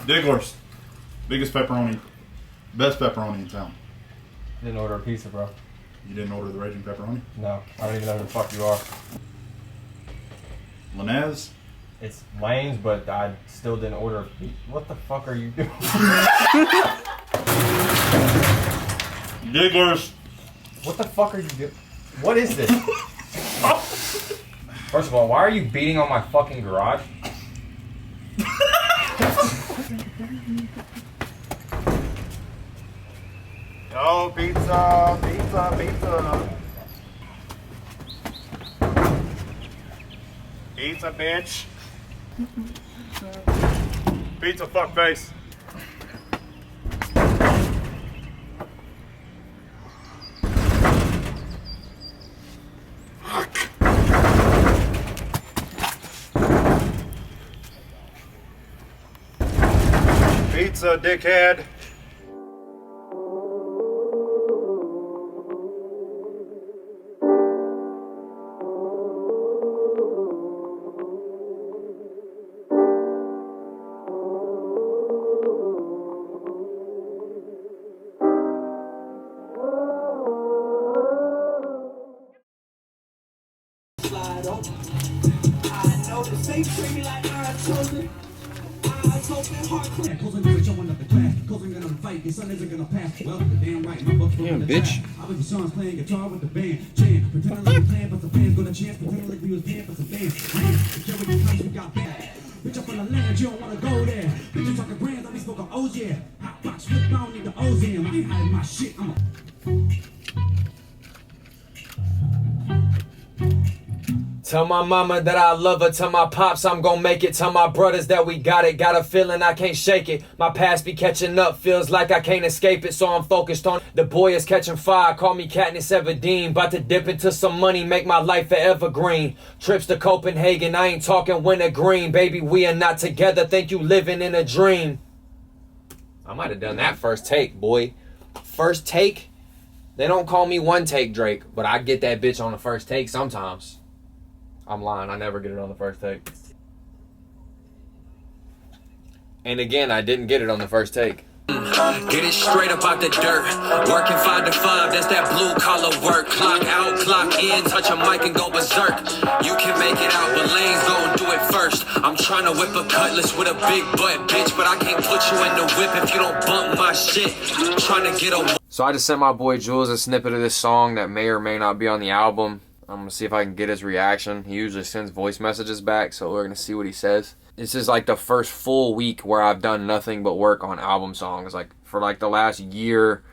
Diggler's. Biggest pepperoni. Best pepperoni in town. Didn't order a pizza, bro. You didn't order the Raging Pepperoni? No, I don't even know who the fuck you are. Lanez? It's Lane's, but I still didn't order a pizza. What the fuck are you doing? Diggler's. What the fuck are you doing? What is this? First of all, why are you beating on my fucking garage? Yo, pizza, pizza, pizza. Pizza, bitch. Pizza, fuckface. Pizza, dickhead. Damn, bitch. Playing guitar with the band. Pretending like we playing, but the fans gonna chance. Pretending like we was paying for some fans. We got bad. Bitch up on the land, you don't wanna go there. Bitch, you talking brands, I be smoking O's, yeah. Hot box, flip, I don't need the O's in. I ain't hiding my shit, I'm a... Tell my mama that I love her, tell my pops I'm gon' make it, tell my brothers that we got it, got a feeling I can't shake it. My past be catching up, feels like I can't escape it, so I'm focused on the boy is catching fire, call me Katniss Everdeen, about to dip into some money, make my life forever green. Trips to Copenhagen, I ain't talking wintergreen, baby we are not together, think you living in a dream. I might have done that first take, boy. First take? They don't call me one take Drake, but I get that bitch on the first take sometimes. I'm lying, I never get it on the first take. And again, I didn't get it on the first take. Get it straight up out the dirt. Working 5 to 5, that's that blue collar work. Clock out, clock in, touch a mic and go berserk. You can make it out, but Lane's gon' do it first. I'm trying to whip a cutlass with a big butt, bitch, but I can't put you in the whip if you don't bump my shit. Trying to get a... So I just sent my boy Jules a snippet of this song that may or may not be on the album. I'm gonna see if I can get his reaction. He usually sends voice messages back, so we're gonna see what he says. This is like the first full week where I've done nothing but work on album songs. Like for like the last year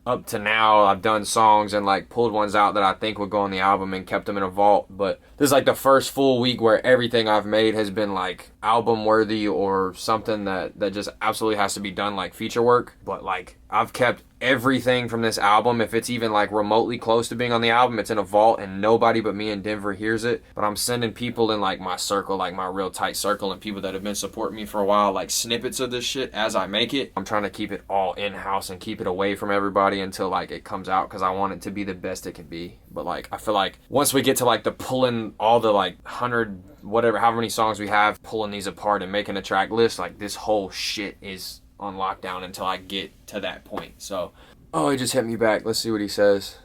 up to now, I've done songs and like pulled ones out that I think would go on the album and kept them in a vault. But this is like the first full week where everything I've made has been like album worthy or something that just absolutely has to be done like feature work. But like I've kept everything from this album. If it's even like remotely close to being on the album, it's in a vault and nobody but me and Denver hears it. But I'm sending people in like my circle, like my real tight circle, and people that have been supporting me for a while, like snippets of this shit as I make it. I'm trying to keep it all in-house and keep it away from everybody until like it comes out, because I want it to be the best it can be. But like I feel like once we get to like the pulling all the like 100 whatever, however many songs we have, pulling these apart and making a track list, like this whole shit is on lockdown until I get to that point. So, oh, he just hit me back. Let's see what he says.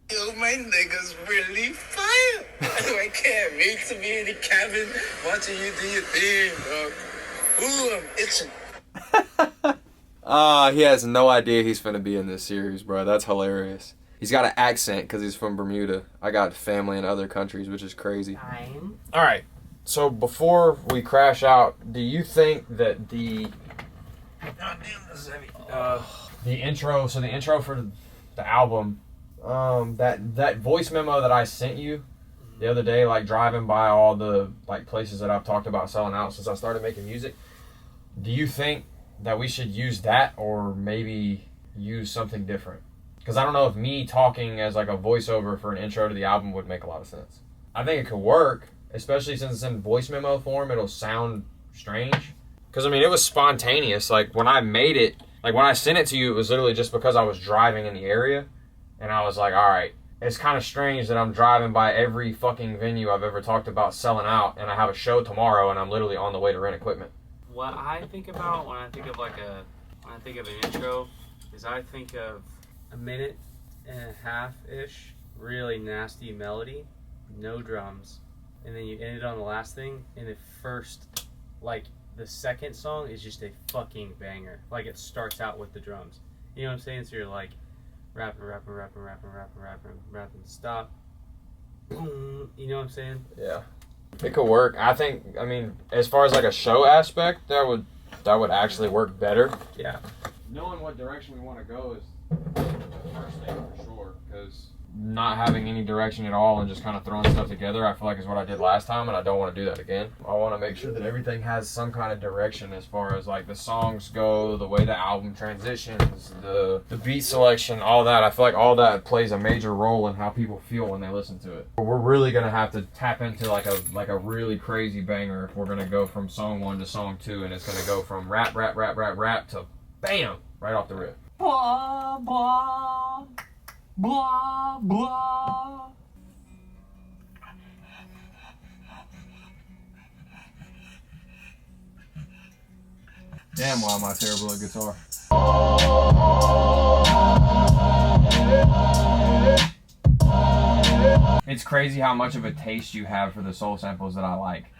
Yo, my niggas really fire. I can't wait to be in the cabin watching you do your thing, bro. Ooh, I'm itching. He has no idea he's finna be in this series, bro. That's hilarious. He's got an accent because he's from Bermuda. I got family in other countries, which is crazy. All right. So before we crash out, do you think that the intro, so the intro for the album, that voice memo that I sent you the other day, like driving by all the like places that I've talked about selling out since I started making music, do you think that we should use that or maybe use something different? Because I don't know if me talking as like a voiceover for an intro to the album would make a lot of sense. I think it could work, especially since it's in voice memo form. It'll sound strange. Because, I mean, it was spontaneous. Like, when I made it, like, when I sent it to you, it was literally just because I was driving in the area. And I was like, all right, it's kind of strange that I'm driving by every fucking venue I've ever talked about selling out, and I have a show tomorrow, and I'm literally on the way to rent equipment. what I think about when I think of an intro is I think of a minute and a half ish, really nasty melody, no drums, and then you end it on the last thing, and the first, like the second song is just a fucking banger. Like it starts out with the drums. You know what I'm saying? So you're like rapping, stop. Boom, you know what I'm saying? Yeah. It could work. I mean, as far as like a show aspect, that would actually work better. Yeah. Knowing what direction we want to go is the first thing for sure, because not having any direction at all and just kind of throwing stuff together, I feel like is what I did last time, and I don't want to do that again. I want to make sure that everything has some kind of direction as far as like the songs go, the way the album transitions, the beat selection, all that. I feel like all that plays a major role in how people feel when they listen to it. We're really gonna have to tap into like a really crazy banger if we're gonna go from song 1 to song 2, and it's gonna go from rap to bam right off the rip. Blah, blah. Blah, blah. Damn, why am I terrible at guitar? It's crazy how much of a taste you have for the soul samples that I like.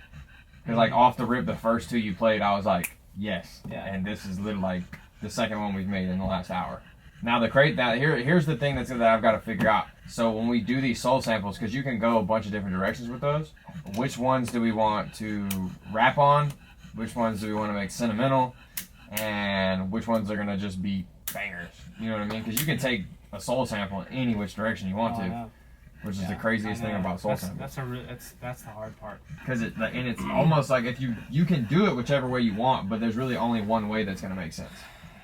Because like off the rip, the first 2 you played, I was like, yes. Yeah. And this is literally like the second one we've made in the last hour. Now here's the thing that I've got to figure out. So when we do these soul samples, because you can go a bunch of different directions with those, which ones do we want to rap on? Which ones do we want to make sentimental? And which ones are going to just be bangers? You know what I mean? Because you can take a soul sample in any which direction you want to, which is the craziest thing about soul samples. That's the hard part. Because it's almost like if you can do it whichever way you want, but there's really only one way that's going to make sense.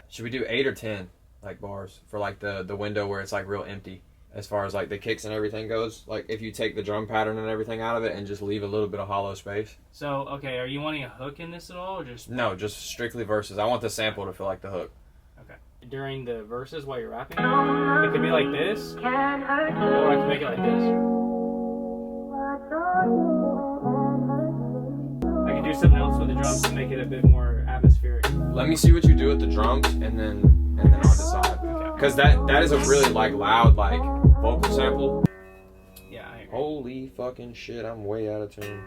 Should we do 8 or 10? Like bars for like the window where it's like real empty as far as like the kicks and everything goes, like if you take the drum pattern and everything out of it and just leave a little bit of hollow space. So okay, are you wanting a hook in this at all, or just no, just strictly verses? I want the sample to feel like the hook. Okay. During the verses while you're rapping, it could be like this, or I can make it like this. I can do something else with the drums to make it a bit more atmospheric. Let me see what you do with the drums, and then I'll decide. Because that is a really like loud like vocal sample. Yeah, I agree. Holy fucking shit, I'm way out of tune.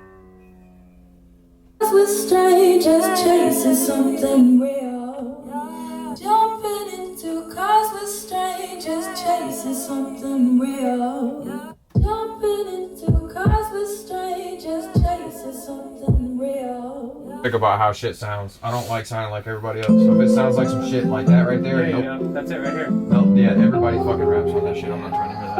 With strangers chasing something real. Jumping into cars with strangers chasing something real. Jumping into cars with strangers chasing something real. Think about how shit sounds. I don't like sounding like everybody else. So if it sounds like some shit like that right there, Yeah, nope. yeah, that's it right here. No, yeah, everybody fucking raps on that shit. I'm not trying to hear that.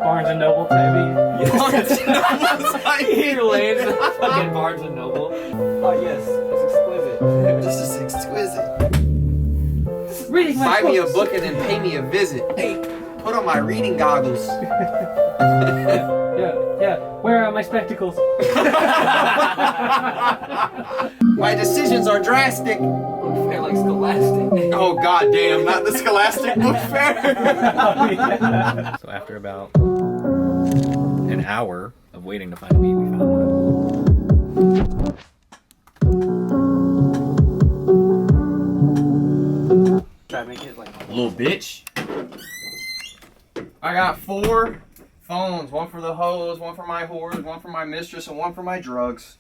Barnes and Noble, baby. Barnes and Noble's like He lands in fucking Barnes and Noble. Oh yes, it's exquisite. This is exquisite. Reading my Buy me a books. book and then pay me a visit. Hey, put on my reading goggles. Yeah. Where are my spectacles? My decisions are drastic. Book fair like Scholastic. Oh goddamn, not the Scholastic Book Fair. So after about an hour of waiting to find a beat, we found one. Try to make it like Little bitch. I got 4 phones. 1 for the hoes, 1 for my whores, 1 for my mistress, and 1 for my drugs.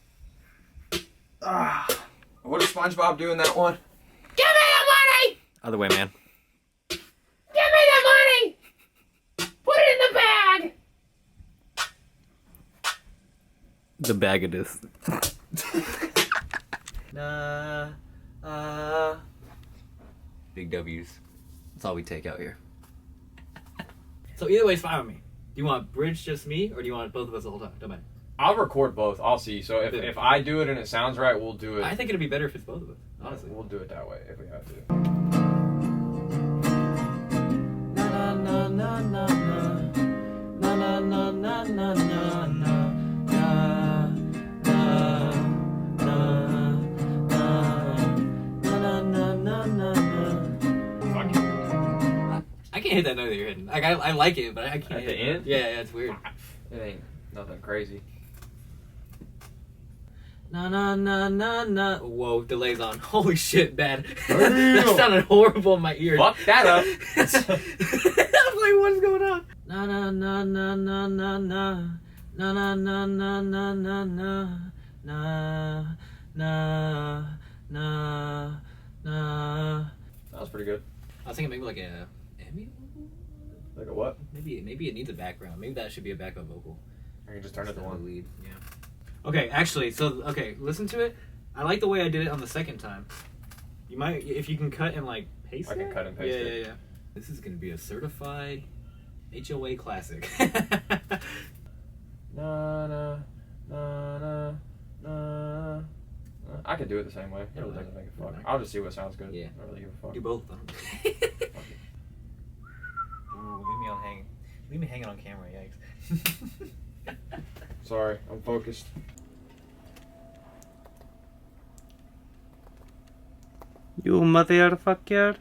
What is SpongeBob doing that one? Give me the money! Other way, man. Give me the money! Put it in the bag! The bag of this. Big W's. That's all we take out here. So either way is fine with me. Do you want bridge just me, or do you want both of us the whole time? Don't mind. I'll record both. I'll see. So if I do it and it sounds right, we'll do it. I think it'd be better if it's both of us, honestly. We'll do it that way if we have to. Na na na na na na na na na na na na. I can't hit that note that you're hitting. Like I like it, but I can't. At the hit it. end? Yeah, it's weird. It ain't. Nothing crazy. Na na na na na. Whoa, delay's on. Holy shit, bad. Damn. That sounded horrible in my ears. Fuck that up. I was like, what's going on? Na na na na na na na. Na na na na na na na. Na na na na. That was pretty good. I was thinking maybe like a Emmy. Like a what? Maybe it needs a background. Maybe that should be a backup vocal. I can just turn it to one. Lead. Yeah. Okay, actually, listen to it. I like the way I did it on the second time. You might, if you can cut and like paste. I can cut and paste it. Yeah. This is gonna be a certified HOA classic. Na na na na na. I could do it the same way. It really doesn't make a fuck. I'll just see what sounds good. Yeah. I don't really give a fuck. Do both. Ooh, leave me hanging on camera. Yikes. Sorry, I'm focused. You motherfucker.